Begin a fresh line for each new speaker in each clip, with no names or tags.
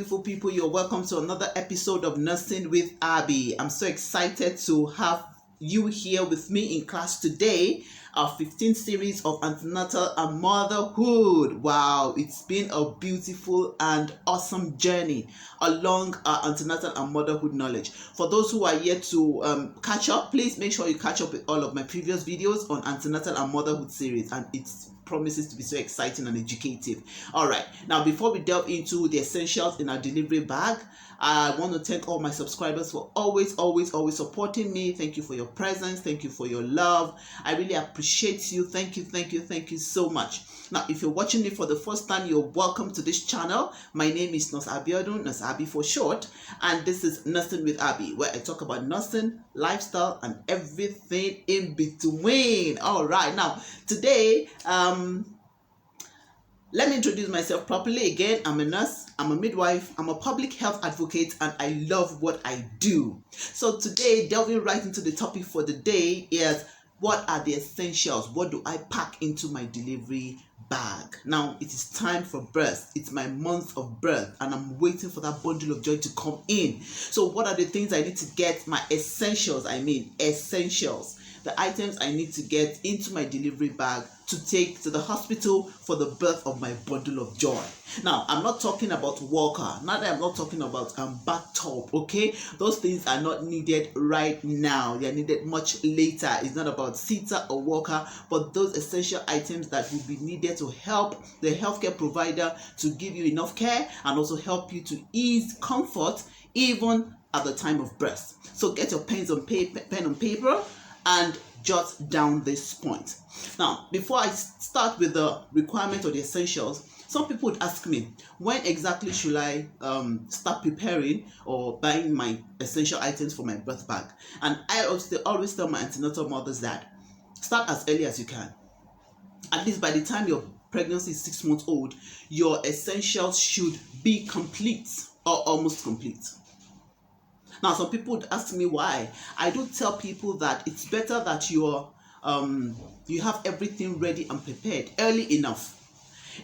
beautiful people. You're welcome to another episode of Nursing with Abby. I'm so excited to have you here with me in class today. Our 15th series of Antenatal and Motherhood. Wow, it's been a beautiful and awesome journey along our antenatal and motherhood knowledge. For those who are yet to catch up, please make sure you catch up with all of my previous videos on Antenatal and Motherhood series, and it promises to be so exciting and educative. All right, now before we delve into the essentials in our delivery bag, I want to thank all my subscribers for always supporting me. Thank you for your presence. Thank you for your love. I really appreciate you. Thank you so much. Now, if you're watching me for the first time, you're welcome to this channel. My name is Nurse Abiodun, Nurse Abby for short, and this is Nursing with Abby, where I talk about nursing, lifestyle, and everything in between. All right, now today, let me introduce myself properly again. I'm a nurse, I'm a midwife, I'm a public health advocate, and I love what I do. So today, delving right into the topic for the day is, what are the essentials? What do I pack into my delivery bag? Now, it is time for birth. It's my month of birth, and I'm waiting for that bundle of joy to come in. So what are the things I need to get? My essentials, essentials. The items I need to get into my delivery bag to take to the hospital for the birth of my bundle of joy. Now, I'm not talking about walker. Now that I'm not talking about bathtub, okay? Those things are not needed right now. They are needed much later. It's not about seater or walker, but those essential items that will be needed to help the healthcare provider to give you enough care and also help you to ease comfort even at the time of birth. So get your pen and paper and jot down this point. Now, before I start with the requirement of the essentials, some people would ask me, when exactly should I start preparing or buying my essential items for my birth bag? And I always tell my antenatal mothers that start as early as you can. At least by the time your pregnancy is 6 months old, your essentials should be complete or almost complete. Now, some people would ask me why. I do tell people that it's better that you have everything ready and prepared early enough.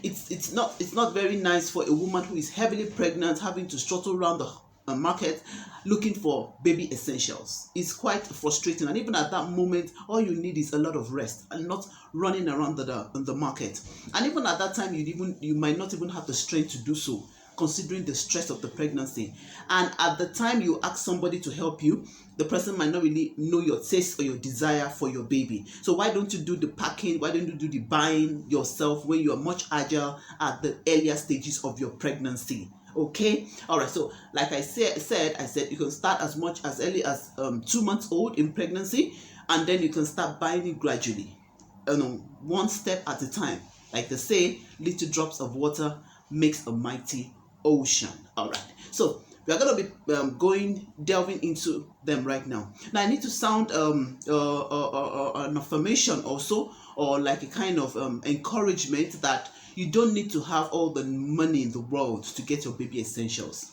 It's not very nice for a woman who is heavily pregnant having to struggle around the market looking for baby essentials. It's quite frustrating, and even at that moment, all you need is a lot of rest and not running around the market. And even at that time, you might not even have the strength to do so, considering the stress of the pregnancy. And at the time you ask somebody to help you, the person might not really know your taste or your desire for your baby. So why don't you do the packing? Why don't you do the buying yourself when you are much agile at the earlier stages of your pregnancy? Okay, all right. So like I said you can start as much as early as 2 months old in pregnancy, and then you can start buying it gradually, one step at a time. Like they say, little drops of water makes a mighty ocean. All right, so we are going to be delving into them right now. Now I need to sound an affirmation also, or like a kind of encouragement that you don't need to have all the money in the world to get your baby essentials.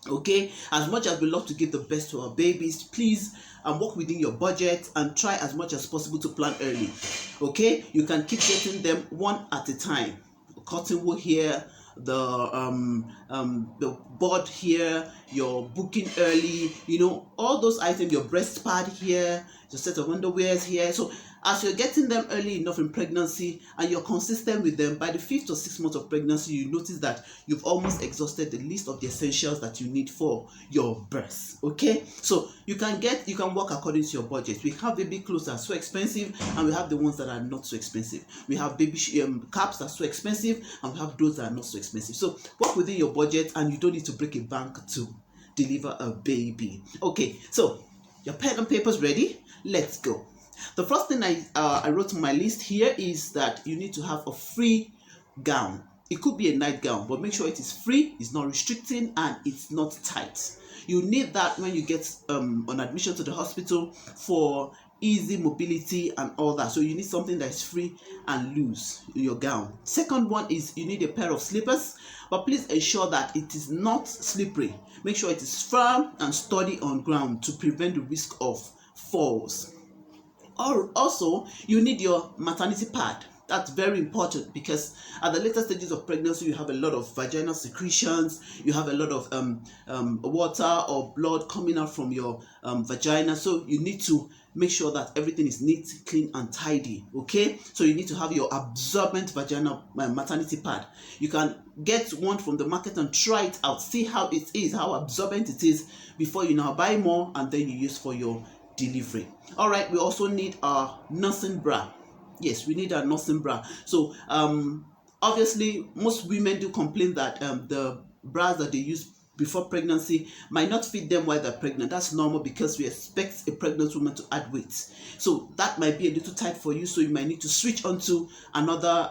Okay, as much as we love to give the best to our babies, please work within your budget and try as much as possible to plan early. Okay, you can keep getting them one at a time. Cotton wool here, the board here, your booking early, all those items, your breast pad here, your set of underwears here. So as you're getting them early enough in pregnancy and you're consistent with them, by the 5th or 6th month of pregnancy, you notice that you've almost exhausted the list of the essentials that you need for your birth. Okay, so you can work according to your budget. We have baby clothes that are so expensive, and we have the ones that are not so expensive. We have baby caps that are so expensive, and we have those that are not so expensive. So work within your budget, and you don't need to break a bank to deliver a baby. Okay, so your pen and paper's ready. Let's go. The first thing I wrote on my list here is that you need to have a free gown. It could be a nightgown, but make sure it is free, it's not restricting, and it's not tight. You need that when you get on admission to the hospital for easy mobility and all that. So you need something that is free and loose in your gown. Second one is you need a pair of slippers, but please ensure that it is not slippery. Make sure it is firm and sturdy on ground to prevent the risk of falls. Also, you need your maternity pad. That's very important, because at the later stages of pregnancy, you have a lot of vaginal secretions, you have a lot of water or blood coming out from your vagina. So you need to make sure that everything is neat, clean, and tidy. Okay, so you need to have your absorbent vaginal maternity pad. You can get one from the market and try it out, see how it is, how absorbent it is, before you now buy more and then you use for your delivery. All right, we also need our nursing bra. Yes, we need a nursing bra. So obviously most women do complain that the bras that they use before pregnancy might not fit them while they're pregnant. That's normal, because we expect a pregnant woman to add weight. So that might be a little tight for you, so you might need to switch onto another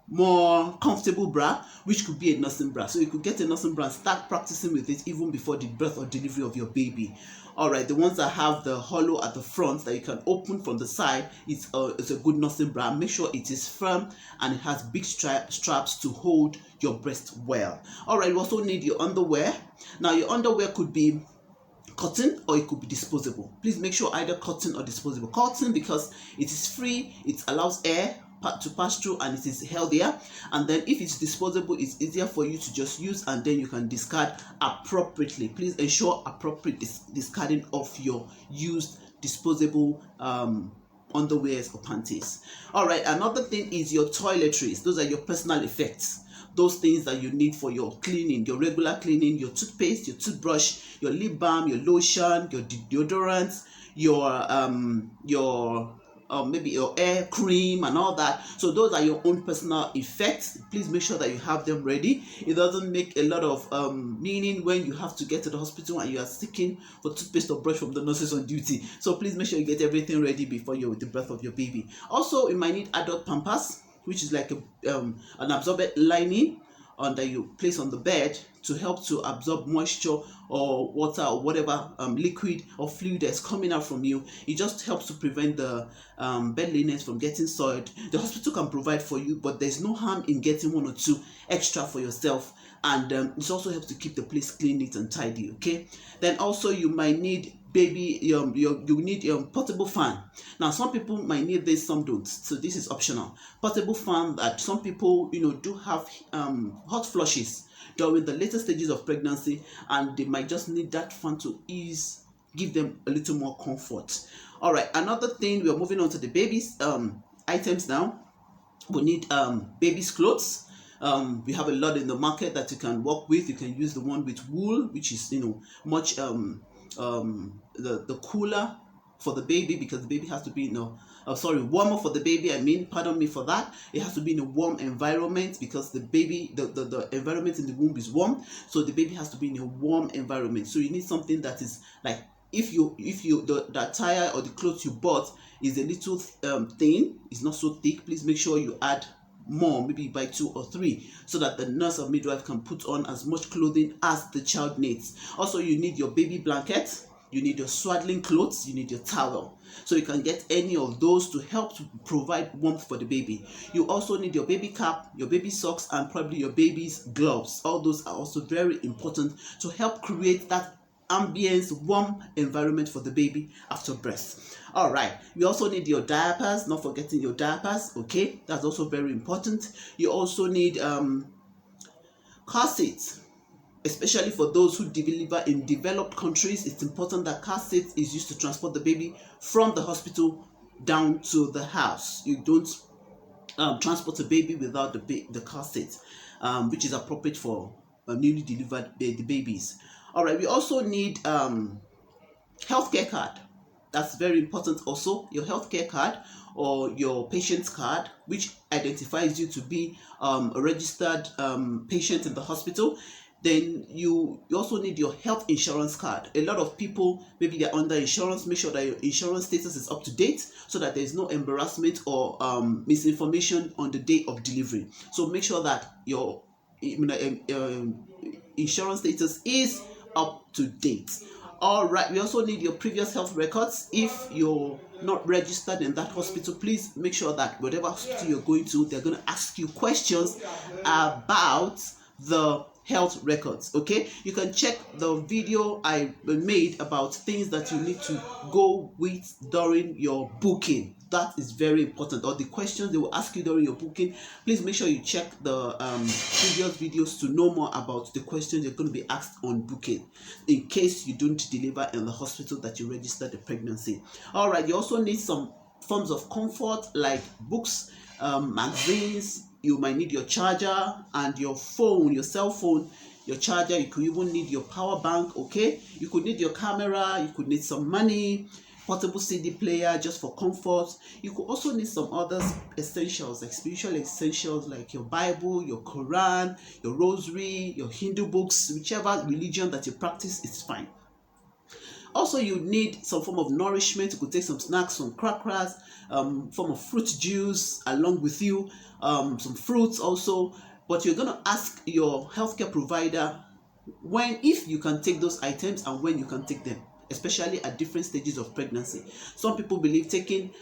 more comfortable bra, which could be a nursing bra. So you could get a nursing bra and start practicing with it even before the birth or delivery of your baby. All right, the ones that have the hollow at the front that you can open from the side, it's a good nursing bra. Make sure it is firm and it has big straps to hold your breast well. All right, you also need your underwear. Now your underwear could be cotton or it could be disposable. Please make sure either cotton or disposable. Cotton, because it is free, it allows air to pass through, and it is healthier. And then if it's disposable, it's easier for you to just use, and then you can discard appropriately. Please ensure appropriate discarding of your used disposable underwears or panties. All right, another thing is your toiletries. Those are your personal effects, those things that you need for your cleaning, your regular cleaning, your toothpaste, your toothbrush, your lip balm, your lotion, your deodorant, your maybe your hair cream and all that. So those are your own personal effects. Please make sure that you have them ready. It doesn't make a lot of meaning when you have to get to the hospital and you are seeking for toothpaste or brush from the nurses on duty. So please make sure you get everything ready before the birth of your baby. Also, you might need adult pampers, which is like an absorbent lining that you place on the bed to help to absorb moisture or water or whatever liquid or fluid that's coming out from you. It just helps to prevent the bed linens from getting soiled. The hospital can provide for you, but there's no harm in getting one or two extra for yourself. And it also helps to keep the place clean, neat, and tidy. Okay. Then also you might need you need a portable fan. Now some people might need this, some don't, so this is optional. Portable fan that some people do have hot flushes during the later stages of pregnancy, and they might just need that fan to give them a little more comfort. All right, another thing, we are moving on to the babies items now. We need babies clothes. We have a lot in the market that you can work with. You can use the one with wool, which is much the cooler for the baby, because the baby has to be warmer for the baby. Pardon me for that. It has to be in a warm environment, because the baby, the environment in the womb is warm, so the baby has to be in a warm environment. So you need something that is like, if the attire or the clothes you bought is a little thin, it's not so thick, please make sure you add more, maybe by 2 or 3, so that the nurse or midwife can put on as much clothing as the child needs. Also, you need your baby blanket, you need your swaddling clothes, you need your towel. So you can get any of those to help to provide warmth for the baby. You also need your baby cap, your baby socks, and probably your baby's gloves. All those are also very important to help create that ambience, warm environment for the baby after birth. All right, you also need your diapers, not forgetting your diapers. Okay, that's also very important. You also need car seats, especially for those who deliver in developed countries. It's important that car seat is used to transport the baby from the hospital down to the house. You don't transport a baby without the car seat, which is appropriate for newly delivered babies. All right, we also need healthcare card. That's very important also. Your healthcare card or your patient's card, which identifies you to be a registered patient in the hospital. Then you also need your health insurance card. A lot of people, maybe they're under insurance. Make sure that your insurance status is up to date, so that there's no embarrassment or misinformation on the day of delivery. So make sure that your insurance status is up to date. All right, we also need your previous health records. If you're not registered in that hospital, please make sure that whatever hospital you're going to, they're going to ask you questions about the health records. Okay, you can check the video I made about things that you need to go with during your booking. That is very important. Or the questions they will ask you during your booking, please make sure you check the previous videos to know more about the questions you're going to be asked on booking, in case you don't deliver in the hospital that you registered the pregnancy. All right, you also need some forms of comfort like books, magazines. You might need your charger and your phone, your cell phone, your charger. You could even need your power bank. Okay, you could need your camera, you could need some money, portable CD player just for comfort. You could also need some other essentials, like spiritual essentials, like your Bible, your Quran, your rosary, your Hindu books. Whichever religion that you practice is fine. Also, you need some form of nourishment. You could take some snacks, some crackers, form of fruit juice along with you, some fruits also. But you're going to ask your healthcare provider if you can take those items and when you can take them, especially at different stages of pregnancy. Some people believe taking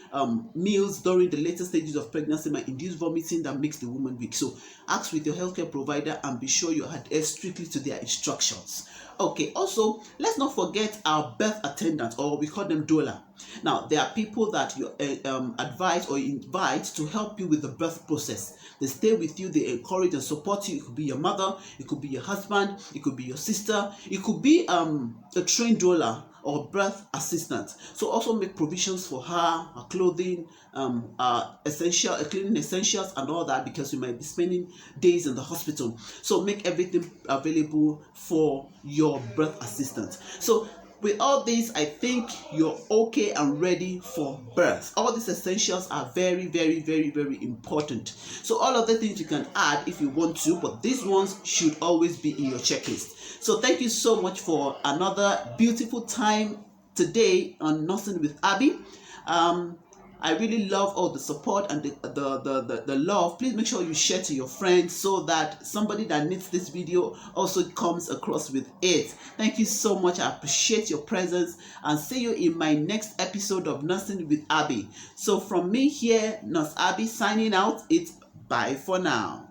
meals during the later stages of pregnancy might induce vomiting that makes the woman weak. So ask with your healthcare provider and be sure you adhere strictly to their instructions. Okay, also, let's not forget our birth attendants, or we call them doula. Now, there are people that you advise or invite to help you with the birth process. They stay with you, they encourage and support you. It could be your mother, it could be your husband, it could be your sister, it could be a trained doula or birth assistant. So also make provisions for her clothing, cleaning essentials and all that, because you might be spending days in the hospital. So make everything available for your birth assistant. So with all this, I think you're okay and ready for birth. All these essentials are very, very, very, very important. So all of the things you can add if you want to, but these ones should always be in your checklist. So thank you so much for another beautiful time today on Nursing with Abby. I really love all the support and the love. Please make sure you share to your friends so that somebody that needs this video also comes across with it. Thank you so much. I appreciate your presence and see you in my next episode of Nursing with Abby. So from me here, Nurse Abby signing out. It's bye for now.